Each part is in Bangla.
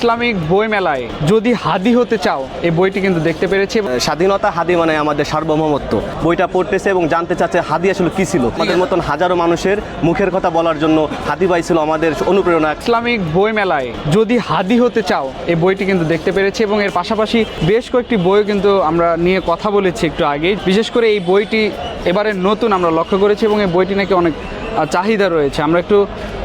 ইসলামিক বই মেলায় যদি হাদি হতে চাও এই বইটি কিন্তু দেখতে পেরেছি। স্বাধীনতা হাদি মানে আমাদের সার্বভৌমত্ব। বইটা পড়তেছে এবং জানতে চাচ্ছে হাদি আসলে কি ছিল। আমাদের মতন হাজারো মানুষের মুখের কথা বলার জন্য হাদি ভাই ছিল আমাদের অনুপ্রেরণা। ইসলামিক বই মেলায় যদি হাদি হতে চাও এই বইটি কিন্তু দেখতে পেরেছি এবং এর পাশাপাশি বেশ কয়েকটি বইও কিন্তু আমরা নিয়ে কথা বলেছি একটু আগে। বিশেষ করে এই বইটি এবারে নতুন আমরা লক্ষ্য করেছি এবং এই বইটি নাকি অনেক চাহিদা রয়েছে। আমরা একটু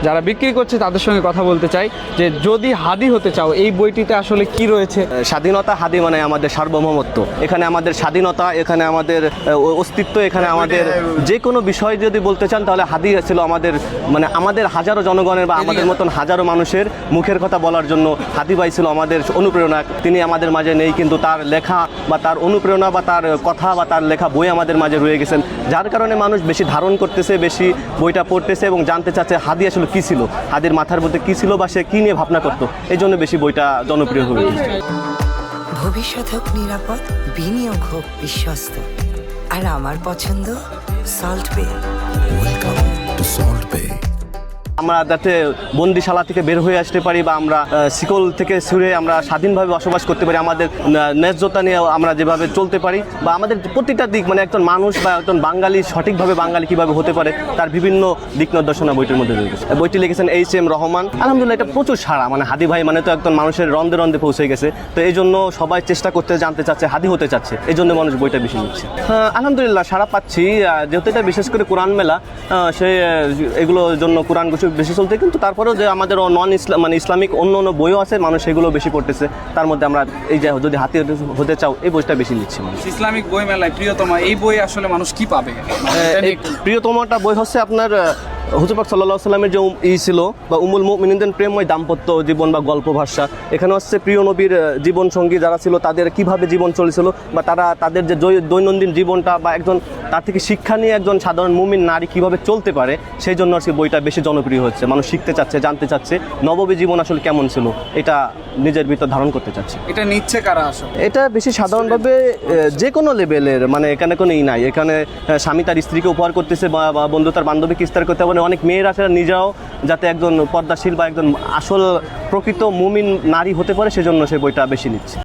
যারা বিক্রি করছে তাদের সঙ্গে কথা বলতে চাই যে যদি হাদি হতে চাও এই বইটিতে আসলে কি রয়েছে। স্বাধীনতা হাদি মানে আমাদের সার্বভৌমত্ব। এখানে আমাদের স্বাধীনতা, এখানে আমাদের অস্তিত্ব, এখানে আমাদের যে কোনো বিষয় যদি বলতে চান তাহলে হাদি ছিল আমাদের মানে আমাদের হাজারো জনগণের বা আমাদের মতন হাজারো মানুষের মুখের কথা বলার জন্য হাদি ভাই ছিল আমাদের অনুপ্রেরণা। তিনি আমাদের মাঝে নেই কিন্তু তার লেখা বা তার অনুপ্রেরণা বা তার কথা বা তার লেখা বই আমাদের মাঝে রয়ে গেছেন, যার কারণে মানুষ বেশি ধারণ করতেছে, বেশি বইটা পড়তেছে এবং জানতে চাচ্ছে হাদি আসলে কী ছিল, হাদির মাথার মধ্যে কী ছিল বা সে কী নিয়ে ভাবনা করতো। এই জন্য বেশি বইটা জনপ্রিয় হয়ে উঠেছে। ভবিষ্যৎ হোক নিরাপদ, বিনিয়োগ হোক বিশ্বস্ত, আর আমার পছন্দ সল্ট বে। ওয়েলকাম টু সল্ট বে। আমরা যাতে বন্দিশালা থেকে বের হয়ে আসতে পারি বা আমরা শিকল থেকে ছুঁড়ে আমরা স্বাধীনভাবে বসবাস করতে পারি, আমাদের ন্যায্যতা নিয়ে আমরা যেভাবে চলতে পারি বা আমাদের প্রতিটা দিক মানে একজন মানুষ বা একজন বাঙালি সঠিকভাবে বাঙালি কীভাবে হতে পারে তার বিভিন্ন দিক নির্দেশনা বইটির মধ্যে রয়েছে। বইটি লিখেছেন এইচ.এম. রহমান। আলহামদুলিল্লাহ এটা প্রচুর সাড়া, মানে হাদি ভাই মানে তো একজন মানুষের রন্ধে রন্ধে পৌঁছে গেছে। তো এই জন্য সবাই চেষ্টা করতে জানতে চাচ্ছে, হাদি হতে চাচ্ছে, এই জন্য মানুষ বইটা বেশি নিচ্ছে। আলহামদুলিল্লাহ সাড়া পাচ্ছি, যেহেতু এটা বিশেষ করে কোরআন মেলা, সে এগুলোর জন্য কোরআন বেশি চলতে, কিন্তু তারপরেও যে আমাদের নন ইসলাম মানে ইসলামিক অন্য অন্য বইও আছে, মানুষ সেগুলো বেশি পড়তেছে। তার মধ্যে আমরা এই যে যদি হাতি হতে চাও এই বইটা বেশি নিচ্ছি মানুষ। ইসলামিক বই মেলায় প্রিয়তমা এই বই আসলে মানুষ কি পাবে? এই প্রিয়তমাটা বই হচ্ছে আপনার হুজুর পাক সাল্লাল্লাহু আলাইহি সাল্লামের যে ছিল বা উম্মুল মুমিনিনদের প্রেমময় দাম্পত্য জীবন বা গল্প ভাষা। এখানে হচ্ছে প্রিয় নবীর জীবন সঙ্গী যারা ছিল তাদের কিভাবে জীবন চলেছিল বা তাদের যে দৈনন্দিন জীবনটা বা একজন তার থেকে শিক্ষা নিয়ে একজন সাধারণ মুমিন নারী কিভাবে চলতে পারে, সেই জন্য আজকে বইটা বেশি জনপ্রিয় হচ্ছে। মানুষ শিখতে চাচ্ছে, জানতে চাচ্ছে নববী জীবন আসলে কেমন ছিল, এটা নিজের ভিতর ধারণ করতে চাচ্ছে। এটা নিচ্ছে কারা আসলে? এটা বেশি সাধারণভাবে যে কোনো লেভেলের, মানে এখানে কোনো নাই। এখানে স্বামী তার স্ত্রীকে উপহার করতেছে বা বন্ধু তার বান্ধবীকে ইস্তার করতে পারে। অনেক মেয়েরা সেটা নিজেরাও যাতে একজন পর্দাশীল বা একজন আসল প্রকৃত মুমিন নারী হতে পারে, সেজন্য সে বইটা বেশি নিচ্ছে।